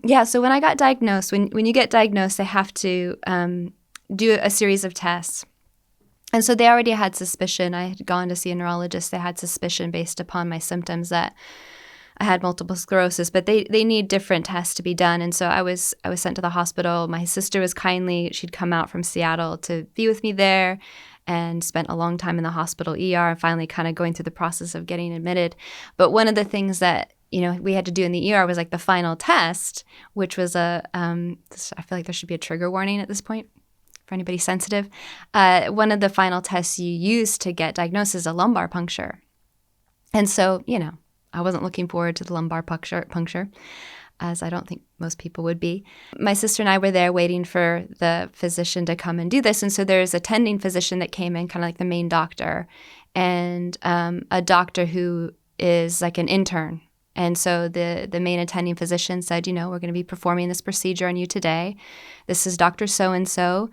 Yeah, so when I got diagnosed, when you get diagnosed, they have to do a series of tests. And so they already had suspicion. I had gone to see a neurologist. They had suspicion based upon my symptoms that I had multiple sclerosis, but they need different tests to be done. And so I was sent to the hospital. My sister was she'd come out from Seattle to be with me there and spent a long time in the hospital ER and finally kind of going through the process of getting admitted. But one of the things that we had to do in the ER was like the final test, which was I feel like there should be a trigger warning at this point for anybody sensitive. One of the final tests you use to get diagnosed is a lumbar puncture. And so, I wasn't looking forward to the lumbar puncture, as I don't think most people would be. My sister and I were there waiting for the physician to come and do this. And so there's a attending physician that came in, kind of like the main doctor, and a doctor who is like an intern. And so the main attending physician said, we're going to be performing this procedure on you today. This is Dr. So-and-so.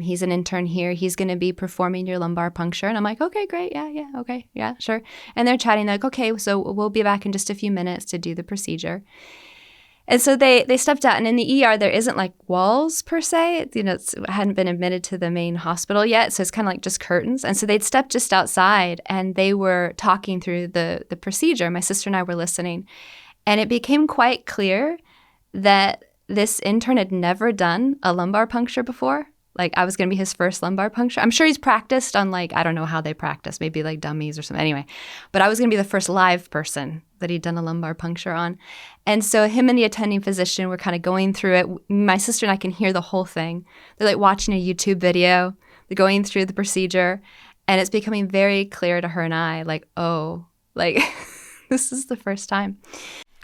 He's an intern here. He's going to be performing your lumbar puncture. And I'm like, okay, great. Yeah, okay. Yeah, sure. And they're chatting like, okay, so we'll be back in just a few minutes to do the procedure. And so they stepped out, and in the ER, there isn't like walls per se. It hadn't been admitted to the main hospital yet, so it's kind of like just curtains. And so they'd stepped just outside, and they were talking through the procedure. My sister and I were listening, and it became quite clear that this intern had never done a lumbar puncture before. Like, I was going to be his first lumbar puncture. I'm sure he's practiced on, I don't know how they practice, maybe like dummies or something. Anyway, but I was going to be the first live person that he'd done a lumbar puncture on. And so him and the attending physician were kind of going through it. My sister and I can hear the whole thing. They're like watching a YouTube video. They're going through the procedure. And it's becoming very clear to her and I, this is the first time.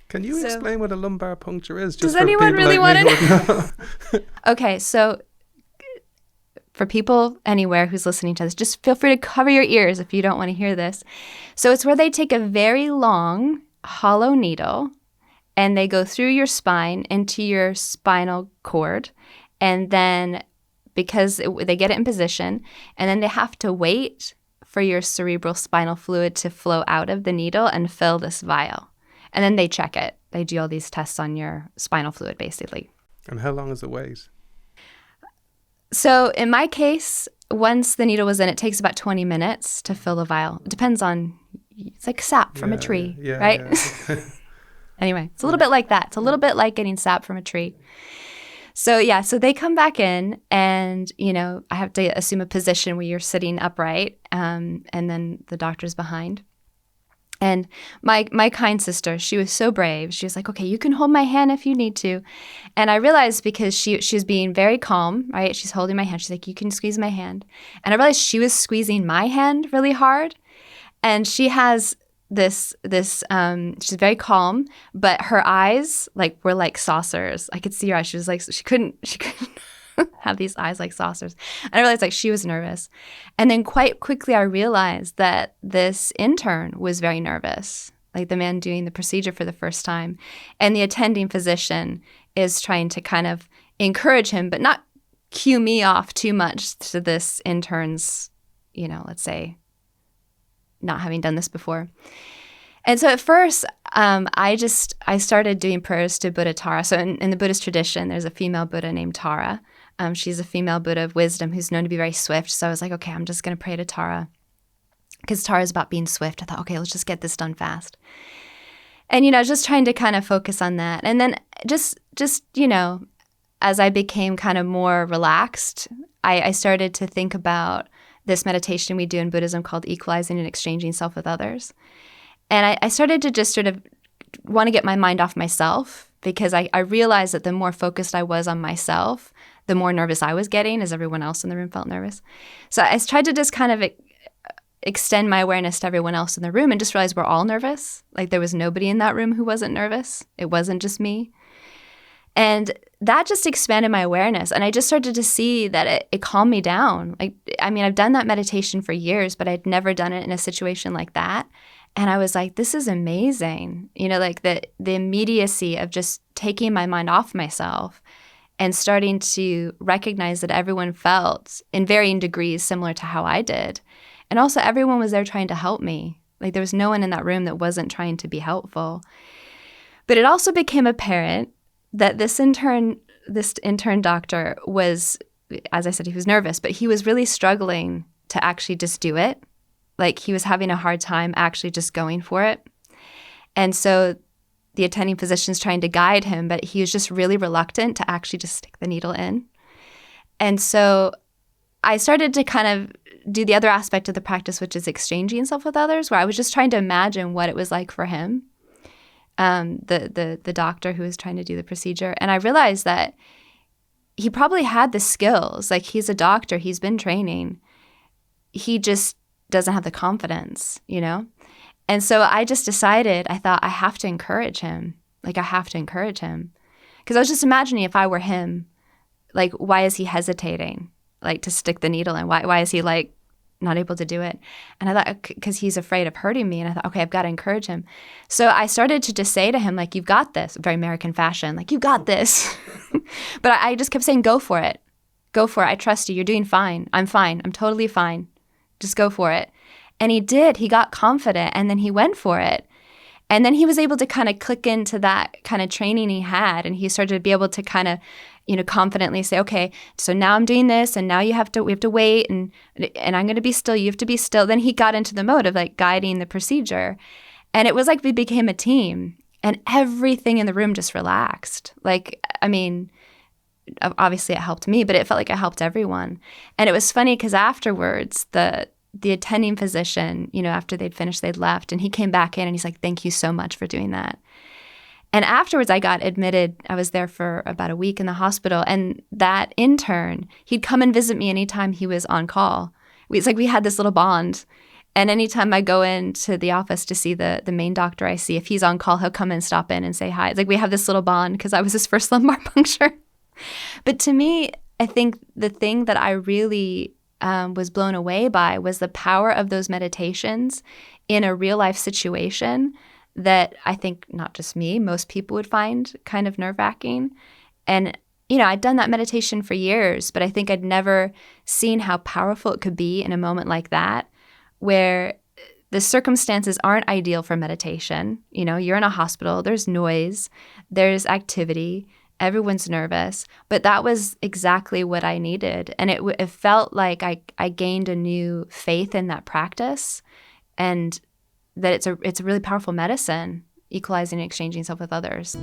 Can you explain what a lumbar puncture is? Does anyone really want to know? Okay, so for people anywhere who's listening to this, just feel free to cover your ears if you don't want to hear this. So it's where they take a very long, hollow needle and they go through your spine into your spinal cord. And then they get it in position, and then they have to wait for your cerebral spinal fluid to flow out of the needle and fill this vial. And then they check it. They do all these tests on your spinal fluid, basically. And how long is the wait? So in my case, once the needle was in, it takes about 20 minutes to fill the vial. It depends on, it's like sap from a tree, right? Yeah. Anyway, it's a little bit like that. It's a little bit like getting sap from a tree. So so they come back in, and, I have to assume a position where you're sitting upright, and then the doctor's behind. And my kind sister, she was so brave. She was like, okay, you can hold my hand if you need to. And I realized, because she was being very calm, right? She's holding my hand. She's like, you can squeeze my hand. And I realized she was squeezing my hand really hard. And she has this she's very calm, but her eyes were like saucers. I could see her eyes. She was like, she couldn't have these eyes like saucers. And I realized she was nervous. And then quite quickly I realized that this intern was very nervous, like the man doing the procedure for the first time. And the attending physician is trying to kind of encourage him, but not cue me off too much to this intern's, let's say, not having done this before. And so at first, I started doing prayers to Buddha Tara. So in the Buddhist tradition, there's a female Buddha named Tara. She's a female Buddha of wisdom who's known to be very swift. So I was like, okay, I'm just going to pray to Tara, because Tara is about being swift. I thought, okay, let's just get this done fast. And, just trying to kind of focus on that. And then just as I became kind of more relaxed, I started to think about this meditation we do in Buddhism called equalizing and exchanging self with others. And I started to just sort of want to get my mind off myself, because I realized that the more focused I was on myself, the more nervous I was getting, as everyone else in the room felt nervous. So I tried to just kind of extend my awareness to everyone else in the room, and just realize we're all nervous. Like, there was nobody in that room who wasn't nervous. It wasn't just me. And that just expanded my awareness. And I just started to see that it calmed me down. I've done that meditation for years, but I'd never done it in a situation like that. And I was like, this is amazing. The immediacy of just taking my mind off myself and starting to recognize that everyone felt in varying degrees similar to how I did. And also everyone was there trying to help me. There was no one in that room that wasn't trying to be helpful. But it also became apparent that this intern doctor was, as I said, he was nervous, but he was really struggling to actually just do it. Like he was having a hard time actually just going for it. And so the attending physician's trying to guide him, but he was just really reluctant to actually just stick the needle in. And so I started to kind of do the other aspect of the practice, which is exchanging himself with others, where I was just trying to imagine what it was like for him, the doctor who was trying to do the procedure. And I realized that he probably had the skills. Like he's a doctor, he's been training. He just doesn't have the confidence, you know? And so I just decided, I thought, I have to encourage him. Like I have to encourage him. Because I was just imagining if I were him, like why is he hesitating? Like to stick the needle in? Why is he like not able to do it? And I thought, because he's afraid of hurting me. And I thought, okay, I've got to encourage him. So I started to just say to him, like, you've got this, very American fashion, like, you got this. But I just kept saying, go for it. Go for it. I trust you. You're doing fine. I'm fine. I'm totally fine. Just go for it. And he did. He got confident and then he went for it. And then he was able to kind of click into that kind of training he had. And he started to be able to kind of, you know, confidently say, okay, so now I'm doing this and now we have to wait and I'm going to be still. You have to be still. Then he got into the mode of like guiding the procedure. And it was like we became a team and everything in the room just relaxed. Like, I mean, obviously it helped me, but it felt like it helped everyone. And it was funny because afterwards, the attending physician, you know, after they'd finished, they'd left, and he came back in and he's like, thank you so much for doing that. And afterwards I got admitted. I was there for about a week in the hospital, and that intern, he'd come and visit me anytime he was on call. It's like we had this little bond. And anytime I go into the office to see the main doctor I see, if he's on call, he'll come and stop in and say hi. It's like we have this little bond because I was his first lumbar puncture. But to me, I think the thing that I really was blown away by was the power of those meditations in a real life situation that I think not just me, most people would find kind of nerve-wracking. And, you know, I'd done that meditation for years, but I think I'd never seen how powerful it could be in a moment like that, where the circumstances aren't ideal for meditation. You know, you're in a hospital, there's noise, there's activity, everyone's nervous, but that was exactly what I needed. And it felt like I gained a new faith in that practice, and that it's a really powerful medicine, equalizing and exchanging self with others.